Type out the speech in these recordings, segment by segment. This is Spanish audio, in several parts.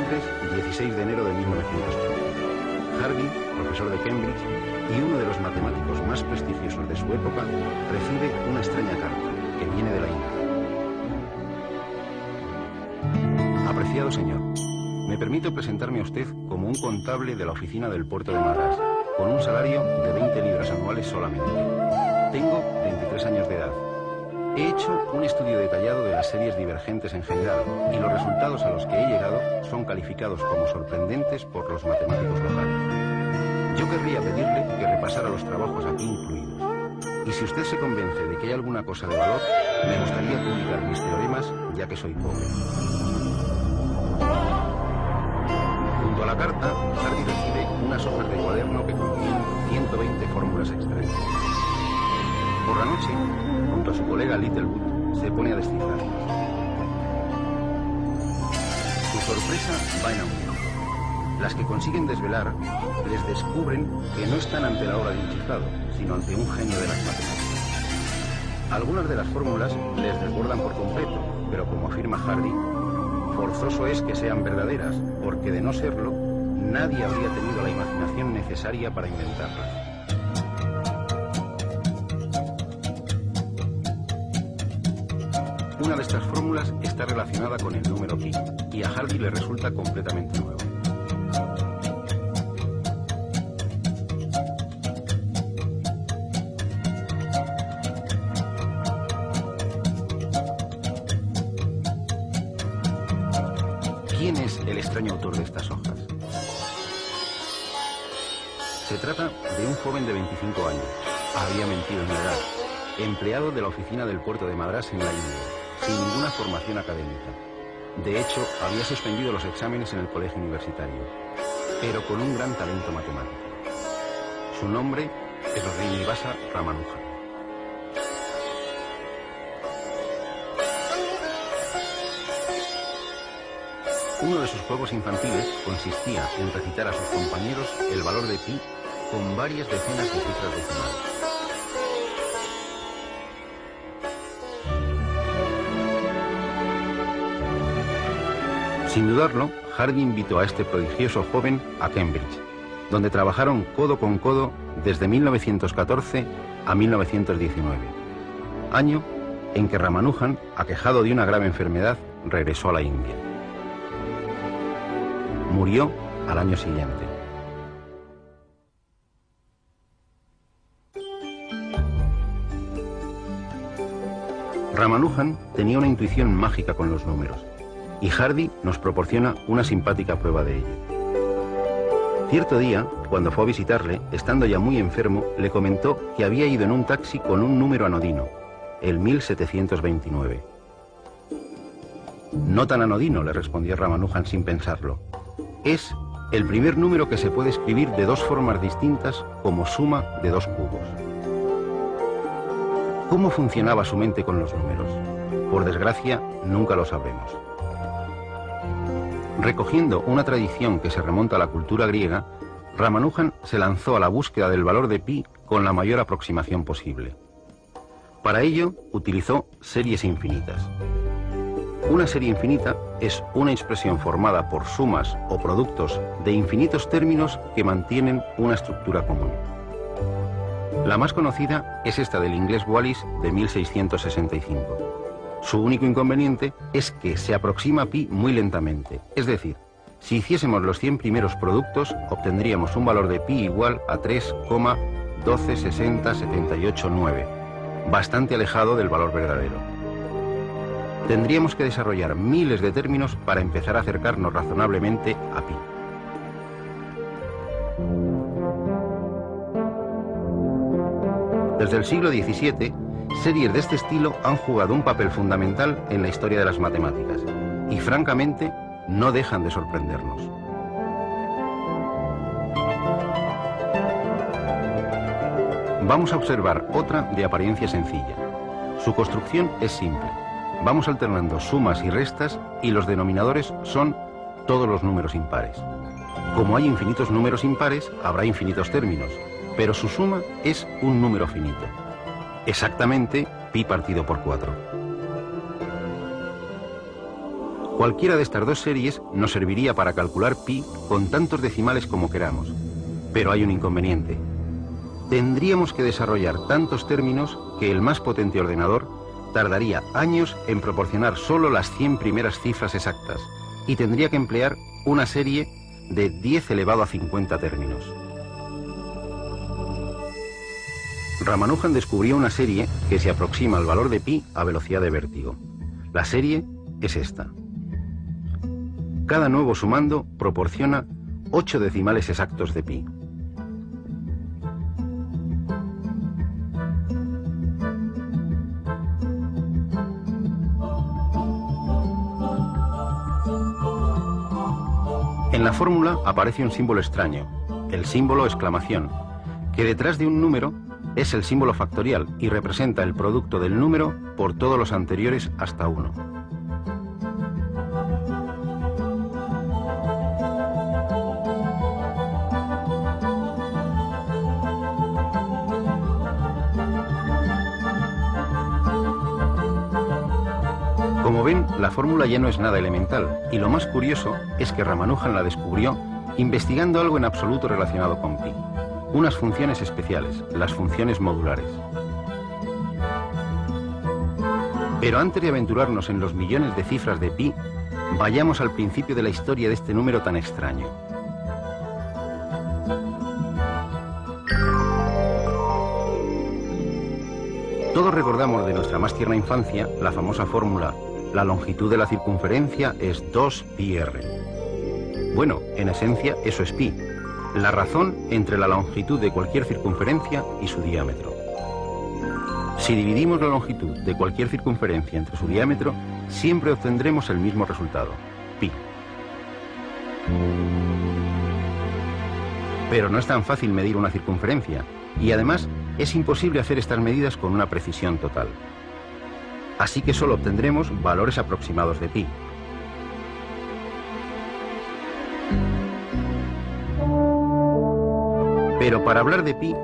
Londres, 16 de enero de 1908. Hardy, profesor de Cambridge y uno de los matemáticos más prestigiosos de su época, recibe una extraña carta que viene de la India. Apreciado señor, me permito presentarme a usted como un contable de la oficina del puerto de Madrás, con un salario de 20 libras anuales solamente. Tengo 23 años de edad. He hecho un estudio detallado de las series divergentes en general y los resultados a los que he llegado son calificados como sorprendentes por los matemáticos locales. Yo querría pedirle que repasara los trabajos aquí incluidos. Y si usted se convence de que hay alguna cosa de valor, me gustaría publicar mis teoremas, ya que soy pobre. Junto a la carta, Hardy recibe unas hojas de cuaderno que contienen 120 fórmulas extrañas. Por la noche, junto a su colega Littlewood, se pone a descifrarlas. Su sorpresa va en aumento. Las que consiguen desvelar les descubren que no están ante la obra de un chiflado, sino ante un genio de las matemáticas. Algunas de las fórmulas les desbordan por completo, pero como afirma Hardy, forzoso es que sean verdaderas, porque de no serlo, nadie habría tenido la imaginación necesaria para inventarlas. Una de estas fórmulas está relacionada con el número pi, y a Hardy le resulta completamente nueva. ¿Quién es el extraño autor de estas hojas? Se trata de un joven de 25 años. Había mentido en la edad. Empleado de la oficina del puerto de Madrás en la India, sin ninguna formación académica. De hecho, había suspendido los exámenes en el colegio universitario, pero con un gran talento matemático. Su nombre es Srinivasa Ramanujan. Uno de sus juegos infantiles consistía en recitar a sus compañeros el valor de pi con varias decenas de cifras decimales. Sin dudarlo, Hardy invitó a este prodigioso joven a Cambridge, donde trabajaron codo con codo desde 1914 a 1919, año en que Ramanujan, aquejado de una grave enfermedad, regresó a la India. Murió al año siguiente. Ramanujan tenía una intuición mágica con los números, y Hardy nos proporciona una simpática prueba de ello. Cierto día, cuando fue a visitarle, estando ya muy enfermo, le comentó que había ido en un taxi con un número anodino, el 1729. No tan anodino, le respondió Ramanujan sin pensarlo. Es el primer número que se puede escribir de dos formas distintas como suma de dos cubos. ¿Cómo funcionaba su mente con los números? Por desgracia, nunca lo sabremos. Recogiendo una tradición que se remonta a la cultura griega, Ramanujan se lanzó a la búsqueda del valor de pi con la mayor aproximación posible. Para ello, utilizó series infinitas. Una serie infinita es una expresión formada por sumas o productos de infinitos términos que mantienen una estructura común. La más conocida es esta del inglés Wallis de 1665. Su único inconveniente es que se aproxima a pi muy lentamente, es decir, si hiciésemos los 100 primeros productos, obtendríamos un valor de pi igual a 3,1260789, bastante alejado del valor verdadero. Tendríamos que desarrollar miles de términos para empezar a acercarnos razonablemente a pi. Desde el siglo XVII, series de este estilo han jugado un papel fundamental en la historia de las matemáticas y, francamente, no dejan de sorprendernos. Vamos a observar otra de apariencia sencilla. Su construcción es simple. Vamos alternando sumas y restas y los denominadores son todos los números impares. Como hay infinitos números impares, habrá infinitos términos, pero su suma es un número finito. Exactamente pi partido por 4. Cualquiera de estas dos series nos serviría para calcular pi con tantos decimales como queramos. Pero hay un inconveniente. Tendríamos que desarrollar tantos términos que el más potente ordenador tardaría años en proporcionar solo las 100 primeras cifras exactas y tendría que emplear una serie de 10 elevado a 50 términos. Ramanujan descubrió una serie que se aproxima al valor de pi a velocidad de vértigo. La serie es esta. Cada nuevo sumando proporciona 8 decimales exactos de pi. En la fórmula aparece un símbolo extraño, el símbolo exclamación, que detrás de un número es el símbolo factorial y representa el producto del número por todos los anteriores hasta 1. Como ven, la fórmula ya no es nada elemental, y lo más curioso es que Ramanujan la descubrió investigando algo en absoluto relacionado con pi, unas funciones especiales, las funciones modulares. Pero antes de aventurarnos en los millones de cifras de pi, vayamos al principio de la historia de este número tan extraño. Todos recordamos de nuestra más tierna infancia la famosa fórmula: la longitud de la circunferencia es 2πr. Bueno, en esencia eso es pi, la razón entre la longitud de cualquier circunferencia y su diámetro. Si dividimos la longitud de cualquier circunferencia entre su diámetro, siempre obtendremos el mismo resultado, pi. Pero no es tan fácil medir una circunferencia, y además es imposible hacer estas medidas con una precisión total. Así que solo obtendremos valores aproximados de pi. Pero para hablar de pi,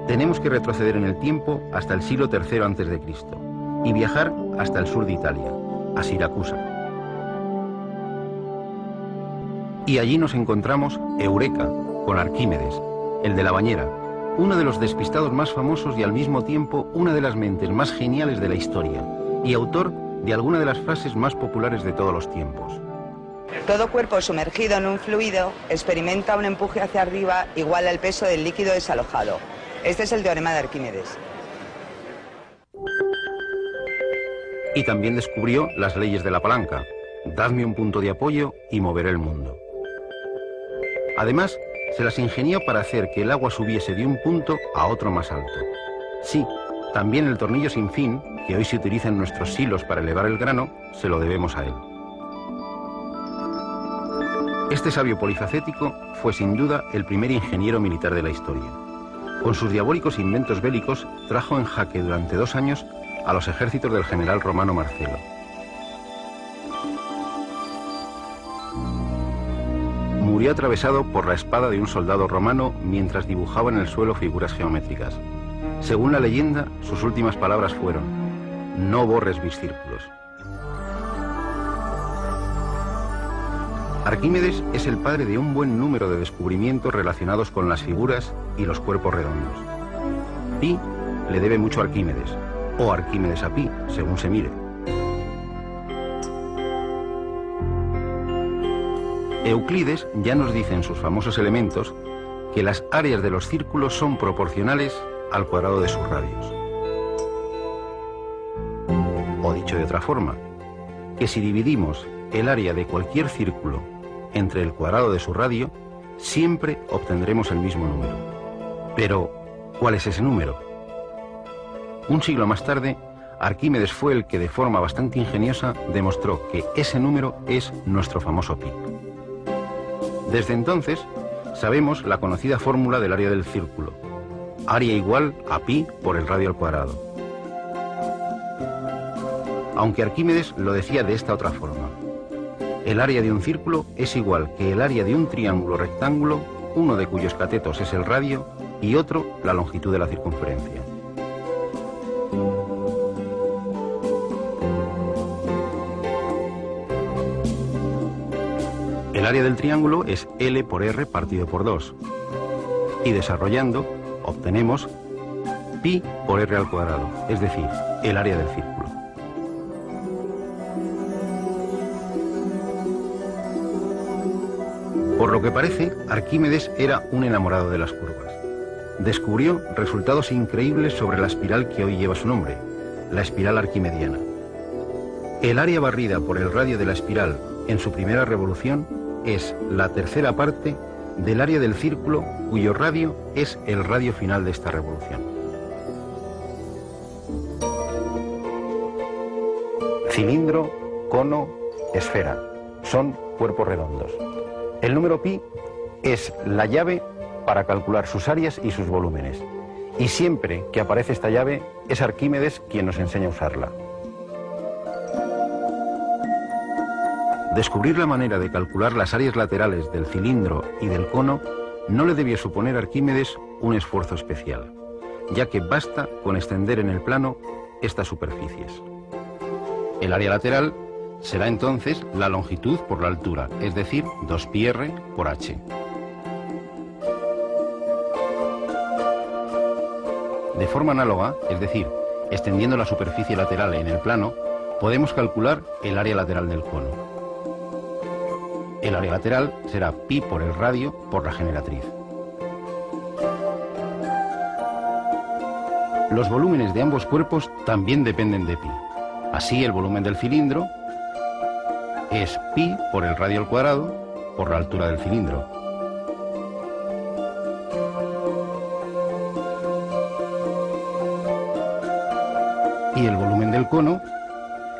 tenemos que retroceder en el tiempo hasta el siglo III a.C. y viajar hasta el sur de Italia, a Siracusa. Y allí nos encontramos Eureka, con Arquímedes, el de la bañera, uno de los despistados más famosos y al mismo tiempo una de las mentes más geniales de la historia, y autor de alguna de las frases más populares de todos los tiempos. Todo cuerpo sumergido en un fluido experimenta un empuje hacia arriba igual al peso del líquido desalojado. Este es el teorema de Arquímedes. Y también descubrió las leyes de la palanca: dadme un punto de apoyo y moveré el mundo. Además, se las ingenió para hacer que el agua subiese de un punto a otro más alto. Sí, también el tornillo sin fin, que hoy se utiliza en nuestros silos para elevar el grano, se lo debemos a él. Este sabio polifacético fue sin duda el primer ingeniero militar de la historia. Con sus diabólicos inventos bélicos trajo en jaque durante 2 años a los ejércitos del general romano Marcelo. Murió atravesado por la espada de un soldado romano mientras dibujaba en el suelo figuras geométricas. Según la leyenda, sus últimas palabras fueron: no borres mis círculos. Arquímedes es el padre de un buen número de descubrimientos relacionados con las figuras y los cuerpos redondos. Pi le debe mucho a Arquímedes, o Arquímedes a Pi, según se mire. Euclides ya nos dice en sus famosos elementos que las áreas de los círculos son proporcionales al cuadrado de sus radios. O dicho de otra forma, que si dividimos el área de cualquier círculo entre el cuadrado de su radio, siempre obtendremos el mismo número. Pero, ¿cuál es ese número? Un siglo más tarde, Arquímedes fue el que de forma bastante ingeniosa demostró que ese número es nuestro famoso pi. Desde entonces, sabemos la conocida fórmula del área del círculo: área igual a pi por el radio al cuadrado. Aunque Arquímedes lo decía de esta otra forma: el área de un círculo es igual que el área de un triángulo rectángulo, uno de cuyos catetos es el radio y otro la longitud de la circunferencia. El área del triángulo es L por R partido por 2. Y desarrollando, obtenemos pi por R al cuadrado, es decir, el área del círculo. Por lo que parece, Arquímedes era un enamorado de las curvas. Descubrió resultados increíbles sobre la espiral que hoy lleva su nombre, la espiral arquimediana. El área barrida por el radio de la espiral en su primera revolución es la tercera parte del área del círculo cuyo radio es el radio final de esta revolución. Cilindro, cono, esfera. Son cuerpos redondos. El número pi es la llave para calcular sus áreas y sus volúmenes. Y siempre que aparece esta llave es Arquímedes quien nos enseña a usarla. Descubrir la manera de calcular las áreas laterales del cilindro y del cono no le debió suponer a Arquímedes un esfuerzo especial, ya que basta con extender en el plano estas superficies. El área lateral será entonces la longitud por la altura, es decir, 2πr por h. De forma análoga, es decir, extendiendo la superficie lateral en el plano, podemos calcular el área lateral del cono. El área lateral será pi por el radio por la generatriz. Los volúmenes de ambos cuerpos también dependen de pi. Así, el volumen del cilindro es pi por el radio al cuadrado por la altura del cilindro. Y el volumen del cono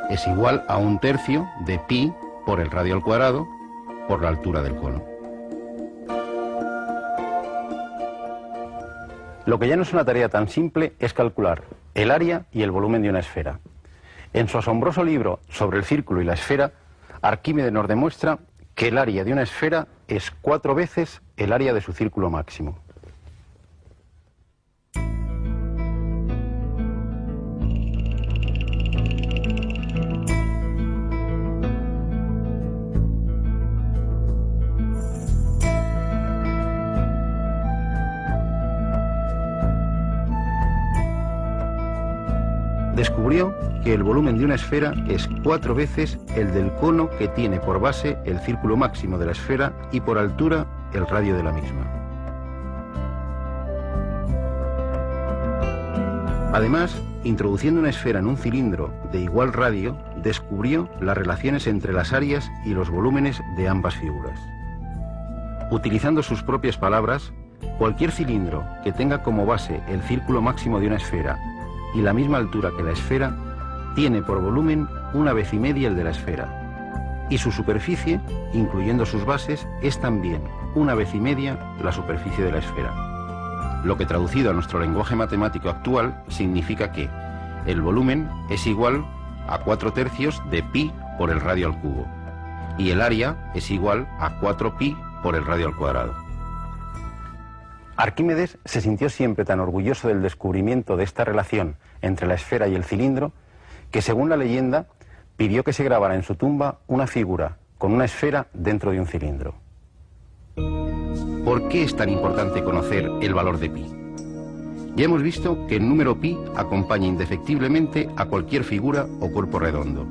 es igual a 1/3 de pi por el radio al cuadrado por la altura del cono. Lo que ya no es una tarea tan simple es calcular el área y el volumen de una esfera. En su asombroso libro sobre el círculo y la esfera, Arquímedes nos demuestra que el área de una esfera es 4 veces el área de su círculo máximo. Descubrió que el volumen de una esfera es 4 veces el del cono que tiene por base el círculo máximo de la esfera y por altura el radio de la misma. Además, introduciendo una esfera en un cilindro de igual radio, descubrió las relaciones entre las áreas y los volúmenes de ambas figuras. Utilizando sus propias palabras, cualquier cilindro que tenga como base el círculo máximo de una esfera y la misma altura que la esfera, tiene por volumen 1,5 veces el de la esfera, y su superficie, incluyendo sus bases, es también 1,5 veces la superficie de la esfera. Lo que traducido a nuestro lenguaje matemático actual significa que el volumen es igual a 4/3 de pi por el radio al cubo, y el área es igual a 4pi por el radio al cuadrado. Arquímedes se sintió siempre tan orgulloso del descubrimiento de esta relación entre la esfera y el cilindro que, según la leyenda, pidió que se grabara en su tumba una figura con una esfera dentro de un cilindro. ¿Por qué es tan importante conocer el valor de pi? Ya hemos visto que el número pi acompaña indefectiblemente a cualquier figura o cuerpo redondo.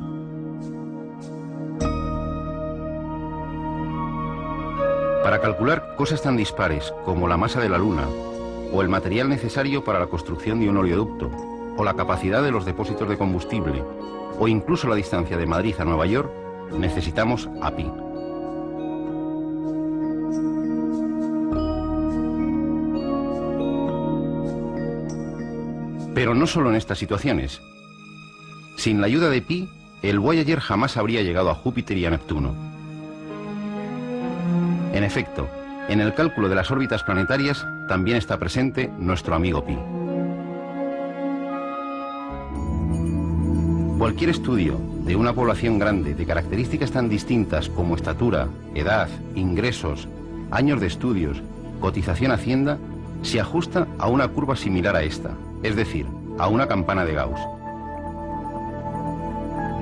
Para calcular cosas tan dispares como la masa de la Luna, o el material necesario para la construcción de un oleoducto, o la capacidad de los depósitos de combustible, o incluso la distancia de Madrid a Nueva York, necesitamos a pi. Pero no solo en estas situaciones. Sin la ayuda de pi, el Voyager jamás habría llegado a Júpiter y a Neptuno. En efecto, en el cálculo de las órbitas planetarias también está presente nuestro amigo pi. Cualquier estudio de una población grande de características tan distintas como estatura, edad, ingresos, años de estudios, cotización a Hacienda, se ajusta a una curva similar a esta, es decir, a una campana de Gauss.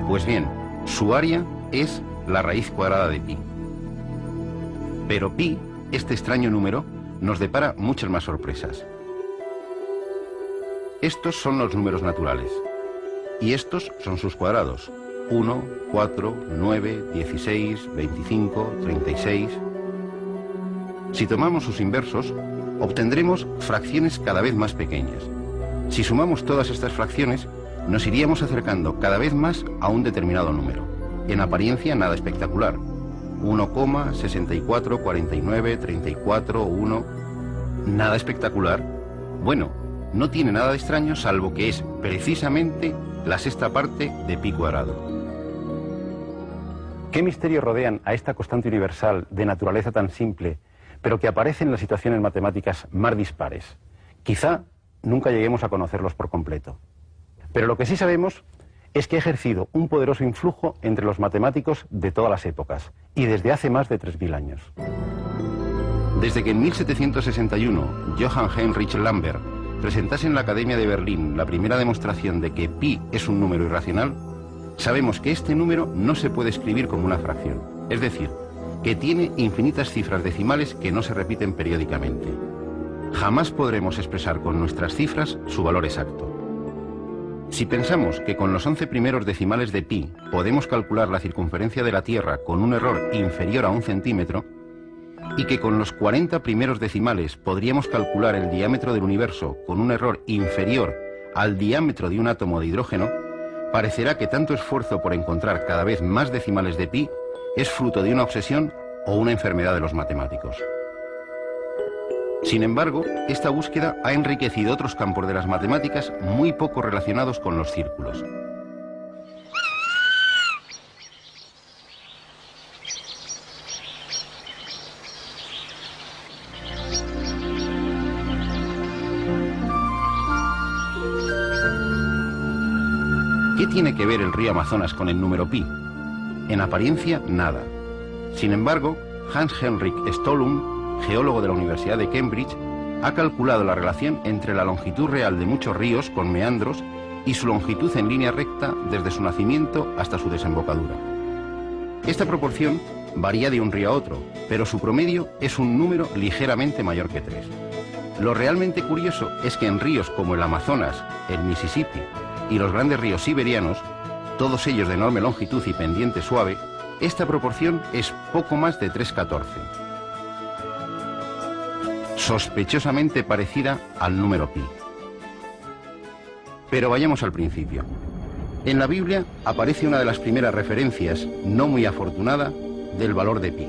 Pues bien, su área es la raíz cuadrada de pi. Pero pi, este extraño número, nos depara muchas más sorpresas. Estos son los números naturales, y estos son sus cuadrados: 1, 4, 9, 16, 25, 36... Si tomamos sus inversos, obtendremos fracciones cada vez más pequeñas. Si sumamos todas estas fracciones, nos iríamos acercando cada vez más a un determinado número. En apariencia nada espectacular. 1, 64, 49, 34, 1... Nada espectacular. Bueno, no tiene nada de extraño, salvo que es precisamente la sexta parte de pi cuadrado. ¿Qué misterios rodean a esta constante universal de naturaleza tan simple, pero que aparece en las situaciones matemáticas más dispares? Quizá nunca lleguemos a conocerlos por completo. Pero lo que sí sabemos es que ha ejercido un poderoso influjo entre los matemáticos de todas las épocas, y desde hace más de 3000 años. Desde que en 1761 Johann Heinrich Lambert presentase en la Academia de Berlín la primera demostración de que pi es un número irracional, sabemos que este número no se puede escribir como una fracción, es decir, que tiene infinitas cifras decimales que no se repiten periódicamente. Jamás podremos expresar con nuestras cifras su valor exacto. Si pensamos que con los 11 primeros decimales de pi podemos calcular la circunferencia de la Tierra con un error inferior a 1 centímetro, y que con los 40 primeros decimales podríamos calcular el diámetro del universo con un error inferior al diámetro de un átomo de hidrógeno, parecerá que tanto esfuerzo por encontrar cada vez más decimales de pi es fruto de una obsesión o una enfermedad de los matemáticos. Sin embargo, esta búsqueda ha enriquecido otros campos de las matemáticas muy poco relacionados con los círculos. ¿Qué tiene que ver el río Amazonas con el número pi? En apariencia, nada. Sin embargo, Hans Heinrich Stolum, geólogo de la Universidad de Cambridge, ha calculado la relación entre la longitud real de muchos ríos con meandros y su longitud en línea recta desde su nacimiento hasta su desembocadura. Esta proporción varía de un río a otro, pero su promedio es un número ligeramente mayor que 3. Lo realmente curioso es que en ríos como el Amazonas, el Mississippi y los grandes ríos siberianos, todos ellos de enorme longitud y pendiente suave, esta proporción es poco más de 3/14. Sospechosamente parecida al número pi. Pero vayamos al principio. En la Biblia aparece una de las primeras referencias, no muy afortunada, del valor de pi.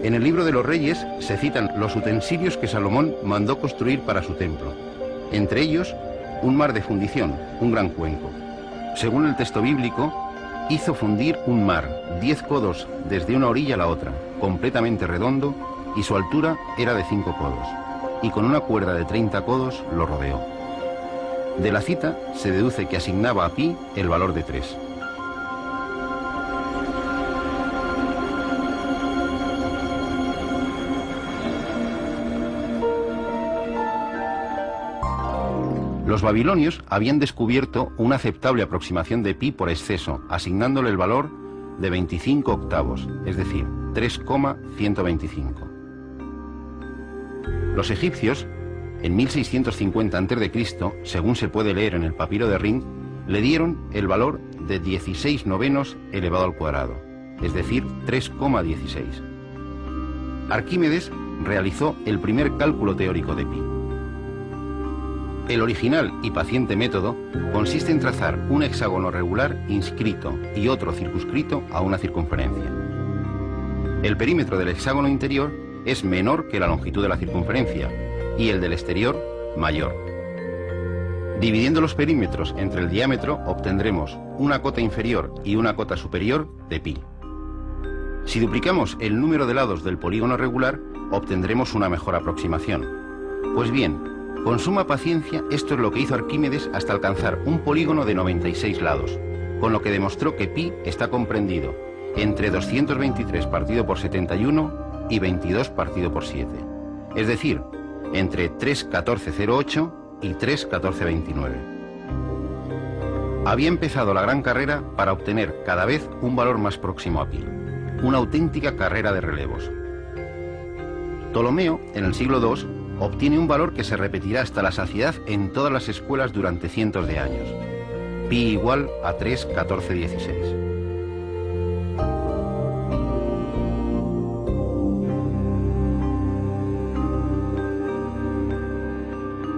En el libro de los Reyes se citan los utensilios que Salomón mandó construir para su templo, entre ellos un mar de fundición, un gran cuenco. Según el texto bíblico, hizo fundir un mar 10 codos desde una orilla a la otra, completamente redondo, y su altura era de 5 codos, y con una cuerda de 30 codos lo rodeó. De la cita se deduce que asignaba a pi el valor de 3. Los babilonios habían descubierto una aceptable aproximación de pi por exceso, asignándole el valor de 25 octavos, es decir, 3,125. Los egipcios, en 1650 a.C., según se puede leer en el papiro de Ring, le dieron el valor de 16 novenos elevado al cuadrado, es decir, 3,16. Arquímedes realizó el primer cálculo teórico de pi. El original y paciente método consiste en trazar un hexágono regular inscrito y otro circunscrito a una circunferencia. El perímetro del hexágono interior es menor que la longitud de la circunferencia y el del exterior mayor. Dividiendo los perímetros entre el diámetro obtendremos una cota inferior y una cota superior de pi. Si duplicamos el número de lados del polígono regular, obtendremos una mejor aproximación. Pues bien, con suma paciencia, esto es lo que hizo Arquímedes hasta alcanzar un polígono de 96 lados, con lo que demostró que pi está comprendido entre 223 partido por 71 y 22 partido por 7, es decir, entre 3,1408 y 3,1429. Había empezado la gran carrera para obtener cada vez un valor más próximo a pi, una auténtica carrera de relevos. Ptolomeo, en el siglo II, obtiene un valor que se repetirá hasta la saciedad en todas las escuelas durante cientos de años. Pi igual a 3,1416.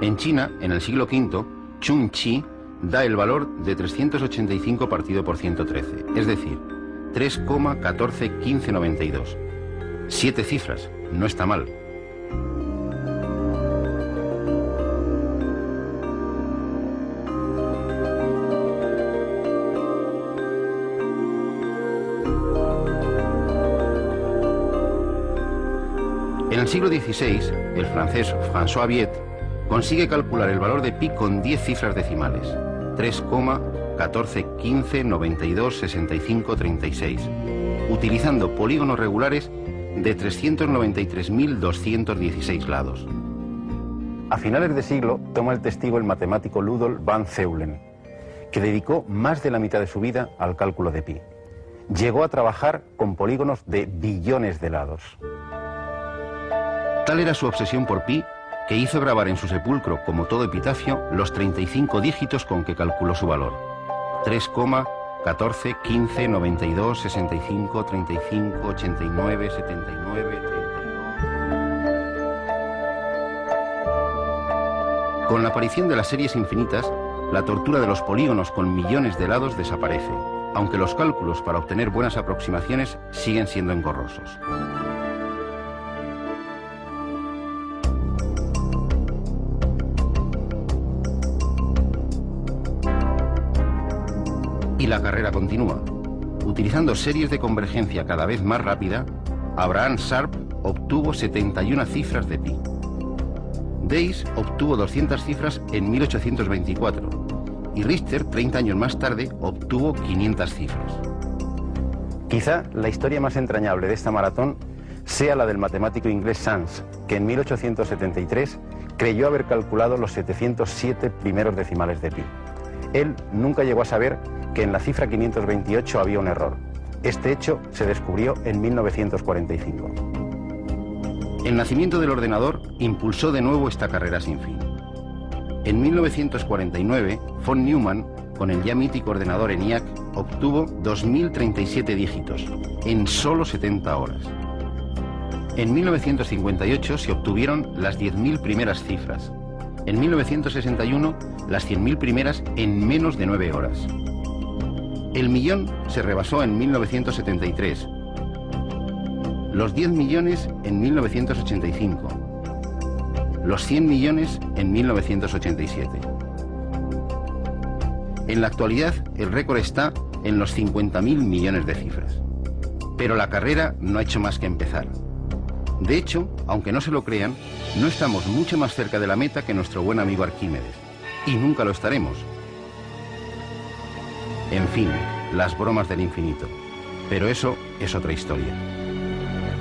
En China, en el siglo V, Chun Chi da el valor de 385 partido por 113, es decir, 3,141592. 7 cifras, no está mal. En el siglo XVI, el francés François Viet consigue calcular el valor de pi con 10 cifras decimales, 3,1415926536, utilizando polígonos regulares de 393.216 lados. A finales de siglo toma el testigo el matemático Ludolf van Zeulen, que dedicó más de la mitad de su vida al cálculo de pi. Llegó a trabajar con polígonos de billones de lados. Tal era su obsesión por pi que hizo grabar en su sepulcro, como todo epitafio, los 35 dígitos con que calculó su valor. 3,14159265358979 32. Con la aparición de las series infinitas, la tortura de los polígonos con millones de lados desaparece, aunque los cálculos para obtener buenas aproximaciones siguen siendo engorrosos. Y la carrera continúa. Utilizando series de convergencia cada vez más rápida, Abraham Sharp obtuvo 71 cifras de pi. Days obtuvo 200 cifras en 1824 y Richter, 30 años más tarde, obtuvo 500 cifras. Quizá la historia más entrañable de esta maratón sea la del matemático inglés Sans, que en 1873 creyó haber calculado los 707 primeros decimales de pi. Él nunca llegó a saber que en la cifra 528 había un error. Este hecho se descubrió en 1945. El nacimiento del ordenador impulsó de nuevo esta carrera sin fin. En 1949, von Neumann, con el ya mítico ordenador ENIAC, obtuvo 2037 dígitos en solo 70 horas. En 1958 se obtuvieron las 10.000 primeras cifras. En 1961, las 100.000 primeras en menos de 9 horas. El millón se rebasó en 1973, los 10 millones en 1985, los 100 millones en 1987. En la actualidad, el récord está en los 50.000 millones de cifras. Pero la carrera no ha hecho más que empezar. De hecho, aunque no se lo crean, no estamos mucho más cerca de la meta que nuestro buen amigo Arquímedes. Y nunca lo estaremos. En fin, las bromas del infinito. Pero eso es otra historia.